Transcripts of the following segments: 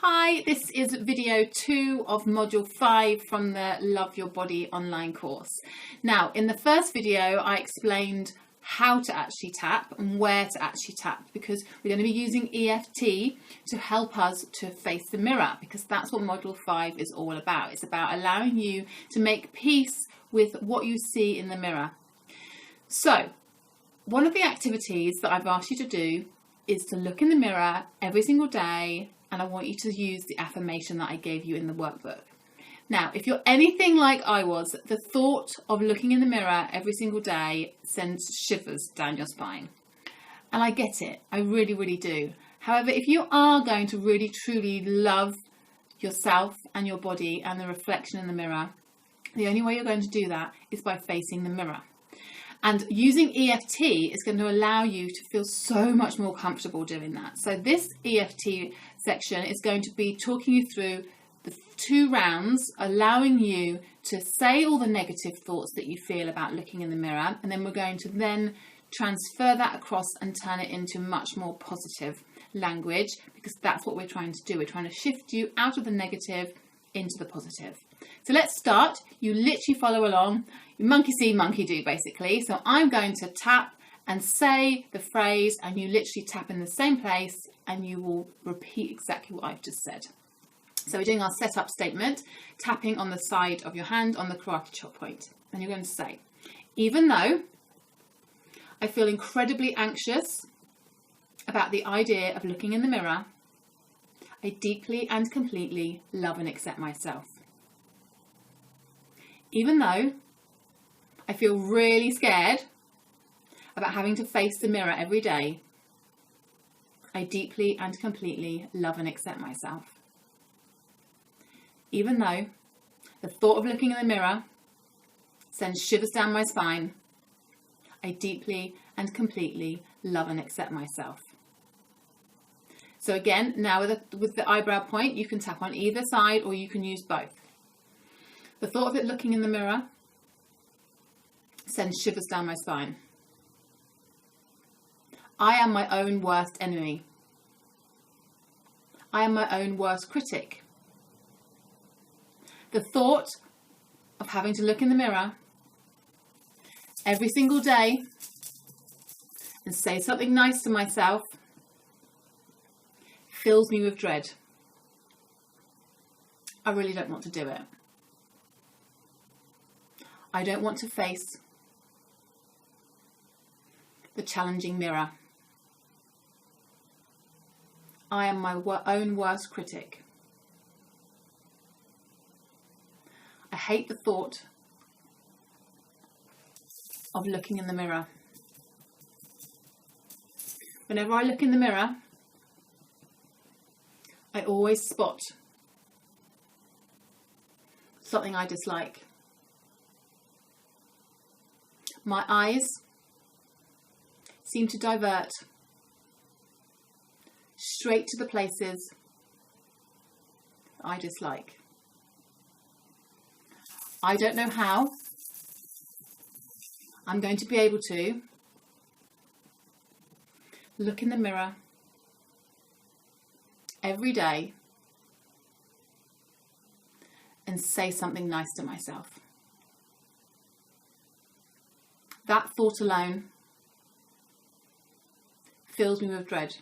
Hi, this is video 2 of module 5 from the Love Your Body online course. Now, in the first video, I explained how to actually tap and where to actually tap, because we're going to be using EFT to help us to face the mirror, because that's what module 5 is all about. It's about allowing you to make peace with what you see in the mirror. So, one of the activities that I've asked you to do is to look in the mirror every single day, and I want you to use the affirmation that I gave you in the workbook. Now, if you're anything like I was, the thought of looking in the mirror every single day sends shivers down your spine. And I get it, I really, really do. However, if you are going to really, truly love yourself and your body and the reflection in the mirror, the only way you're going to do that is by facing the mirror. And using EFT is going to allow you to feel so much more comfortable doing that. So this EFT section is going to be talking you through the 2 rounds, allowing you to say all the negative thoughts that you feel about looking in the mirror, and then we're going to then transfer that across and turn it into much more positive language, because that's what we're trying to do. We're trying to shift you out of the negative into the positive. So let's start. You literally follow along. You monkey see, monkey do, basically. So I'm going to tap and say the phrase, and you literally tap in the same place and you will repeat exactly what I've just said. So we're doing our setup statement, tapping on the side of your hand on the karate chop point. And you're going to say, even though I feel incredibly anxious about the idea of looking in the mirror, I deeply and completely love and accept myself. Even though I feel really scared about having to face the mirror every day, I deeply and completely love and accept myself. Even though the thought of looking in the mirror sends shivers down my spine, I deeply and completely love and accept myself. So again, now with the eyebrow point, you can tap on either side or you can use both. The thought of it looking in the mirror sends shivers down my spine. I am my own worst enemy. I am my own worst critic. The thought of having to look in the mirror every single day and say something nice to myself fills me with dread. I really don't want to do it. I don't want to face the challenging mirror. I am my own worst critic. I hate the thought of looking in the mirror. Whenever I look in the mirror, I always spot something I dislike. My eyes seem to divert straight to the places I dislike. I don't know how I'm going to be able to look in the mirror every day and say something nice to myself. That thought alone fills me with dread.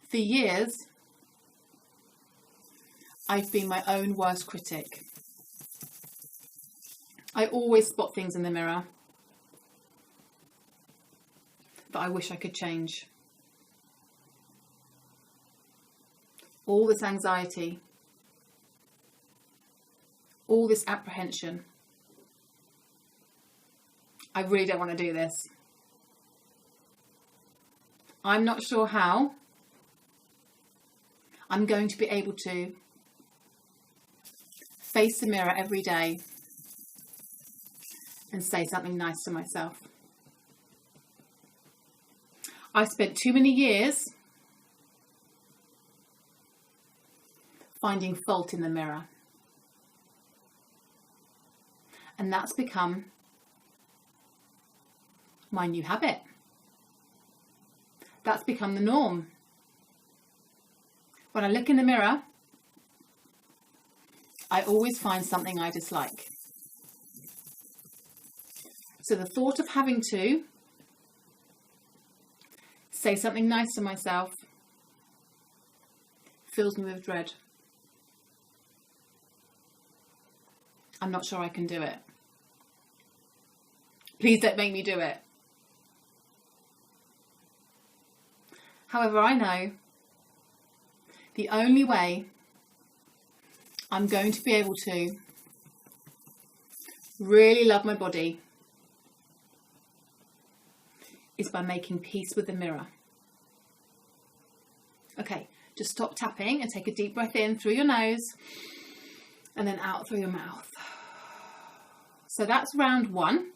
For years, I've been my own worst critic. I always spot things in the mirror that I wish I could change. All this anxiety, all this apprehension. I really don't want to do this. I'm not sure how I'm going to be able to face the mirror every day and say something nice to myself. I've spent too many years finding fault in the mirror, and that's become my new habit. That's become the norm. When I look in the mirror, I always find something I dislike. So the thought of having to say something nice to myself fills me with dread. I'm not sure I can do it. Please don't make me do it. However, I know the only way I'm going to be able to really love my body is by making peace with the mirror. Okay, just stop tapping and take a deep breath in through your nose and then out through your mouth. So that's round one.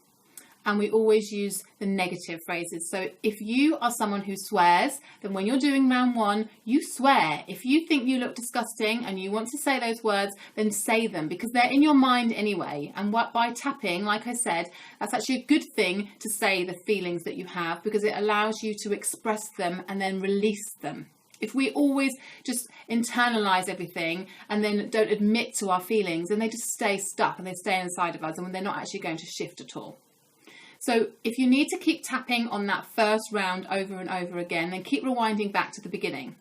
And we always use the negative phrases. So if you are someone who swears, then when you're doing round one, you swear. If you think you look disgusting and you want to say those words, then say them because they're in your mind anyway. And by tapping, like I said, that's actually a good thing to say the feelings that you have because it allows you to express them and then release them. If we always just internalize everything and then don't admit to our feelings, then they just stay stuck and they stay inside of us and they're not actually going to shift at all. So if you need to keep tapping on that first round over and over again, then keep rewinding back to the beginning.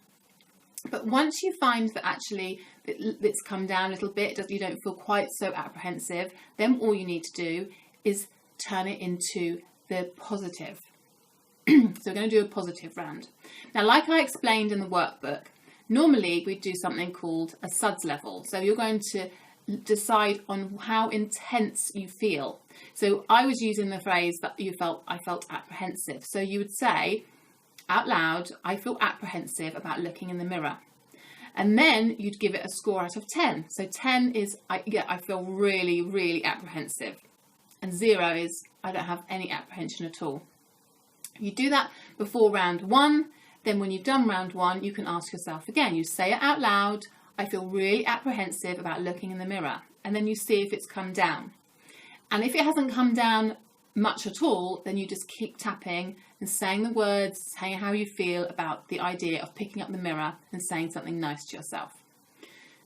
But once you find that actually it's come down a little bit, you don't feel quite so apprehensive, then all you need to do is turn it into the positive. So we're going to do a positive round. Now, like I explained in the workbook, normally we do something called a SUDS level. So you're going to decide on how intense you feel. So I was using the phrase that I felt apprehensive. So you would say out loud, I feel apprehensive about looking in the mirror. And then you'd give it a score out of 10. So 10 is, I feel really, really apprehensive. And 0 is, I don't have any apprehension at all. You do that before round one. Then when you've done round one, you can ask yourself again. You say it out loud, I feel really apprehensive about looking in the mirror. And then you see if it's come down. And if it hasn't come down much at all, then you just keep tapping and saying the words, saying how you feel about the idea of picking up the mirror and saying something nice to yourself.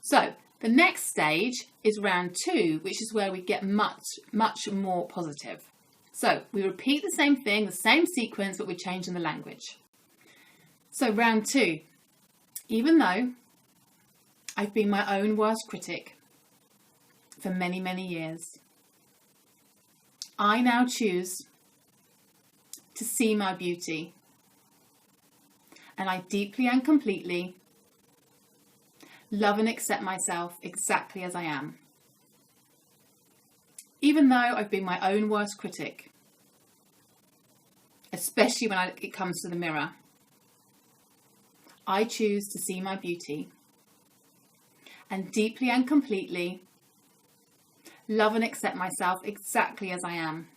So the next stage is round two, which is where we get much, much more positive. So we repeat the same thing, the same sequence, but we're changing the language. So round two, even though I've been my own worst critic for many, many years, I now choose to see my beauty, and I deeply and completely love and accept myself exactly as I am. Even though I've been my own worst critic, especially when it comes to the mirror, I choose to see my beauty and deeply and completely love and accept myself exactly as I am.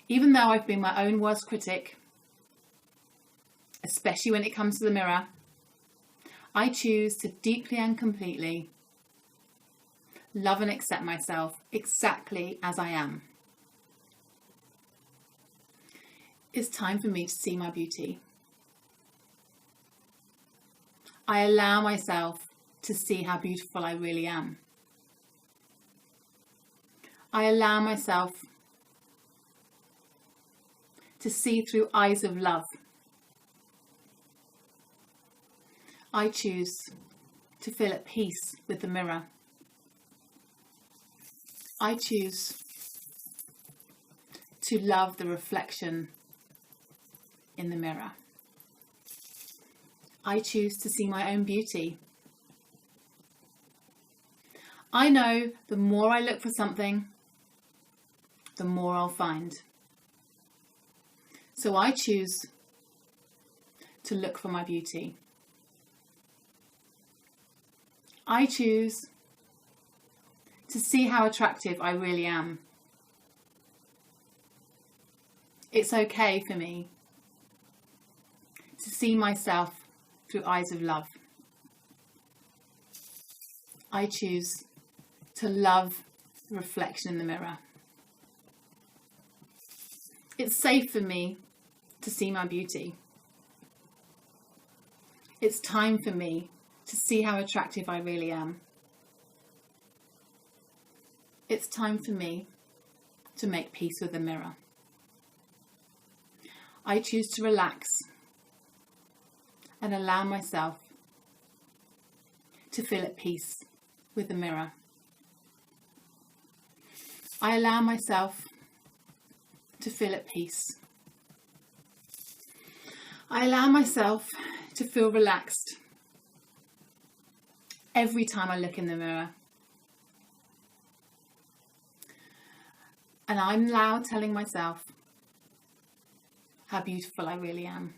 Even though I've been my own worst critic, especially when it comes to the mirror, I choose to deeply and completely love and accept myself exactly as I am. It's time for me to see my beauty. I allow myself to see how beautiful I really am. I allow myself to see through eyes of love. I choose to feel at peace with the mirror. I choose to love the reflection in the mirror. I choose to see my own beauty. I know the more I look for something, the more I'll find. So I choose to look for my beauty. I choose to see how attractive I really am. It's okay for me to see myself through eyes of love. I choose to love the reflection in the mirror. It's safe for me to see my beauty. It's time for me to see how attractive I really am. It's time for me to make peace with the mirror. I choose to relax and allow myself to feel at peace with the mirror. I allow myself to feel at peace. I allow myself to feel relaxed every time I look in the mirror. And I'm now telling myself how beautiful I really am.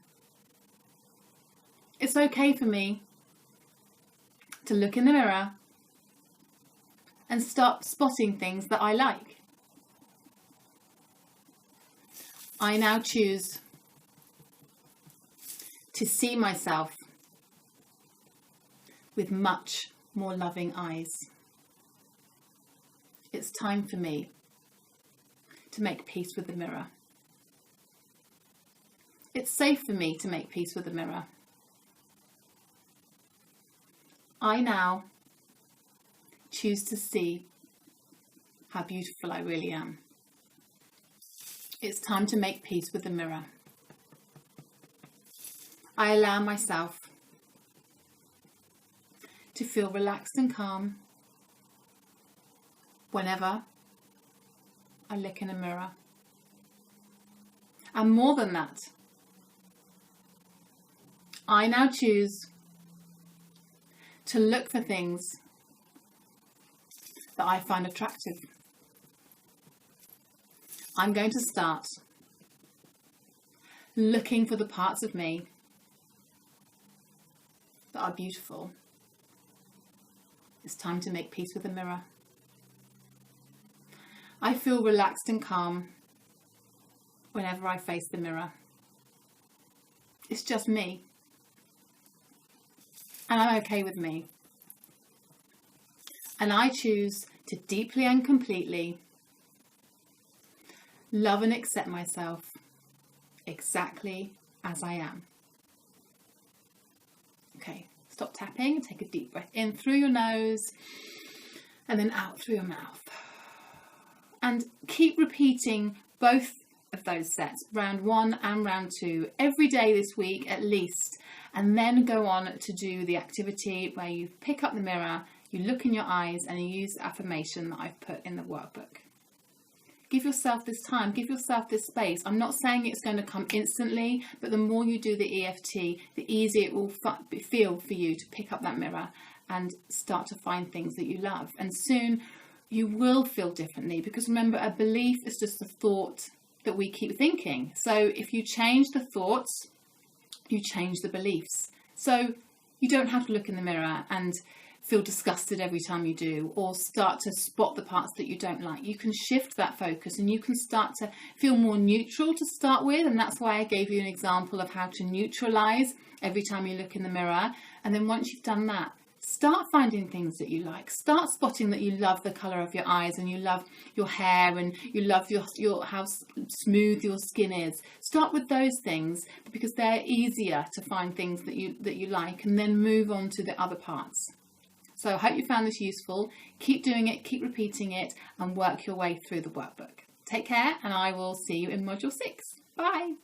It's okay for me to look in the mirror and start spotting things that I like. I now choose to see myself with much more loving eyes. It's time for me to make peace with the mirror. It's safe for me to make peace with the mirror. I now choose to see how beautiful I really am. It's time to make peace with the mirror. I allow myself to feel relaxed and calm whenever I look in a mirror. And more than that, I now choose to look for things that I find attractive. I'm going to start looking for the parts of me that are beautiful. It's time to make peace with the mirror. I feel relaxed and calm whenever I face the mirror. It's just me. And I'm okay with me. And I choose to deeply and completely love and accept myself exactly as I am. Okay, stop tapping and take a deep breath in through your nose and then out through your mouth. And keep repeating both of those sets, round 1 and round 2, every day this week at least. And then go on to do the activity where you pick up the mirror, you look in your eyes and you use the affirmation that I've put in the workbook. Give yourself this time, give yourself this space. I'm not saying it's going to come instantly, but the more you do the EFT, the easier it will feel for you to pick up that mirror and start to find things that you love. And soon you will feel differently, because remember, a belief is just a thought that we keep thinking. So if you change the thoughts, you change the beliefs. So you don't have to look in the mirror and feel disgusted every time you do, or start to spot the parts that you don't like. You can shift that focus and you can start to feel more neutral to start with. And that's why I gave you an example of how to neutralize every time you look in the mirror. And then once you've done that, start finding things that you like. Start spotting that you love the colour of your eyes, and you love your hair, and you love your how smooth your skin is. Start with those things because they're easier to find things that you like, and then move on to the other parts. So I hope you found this useful. Keep doing it, keep repeating it, and work your way through the workbook. Take care, and I will see you in Module 6. Bye.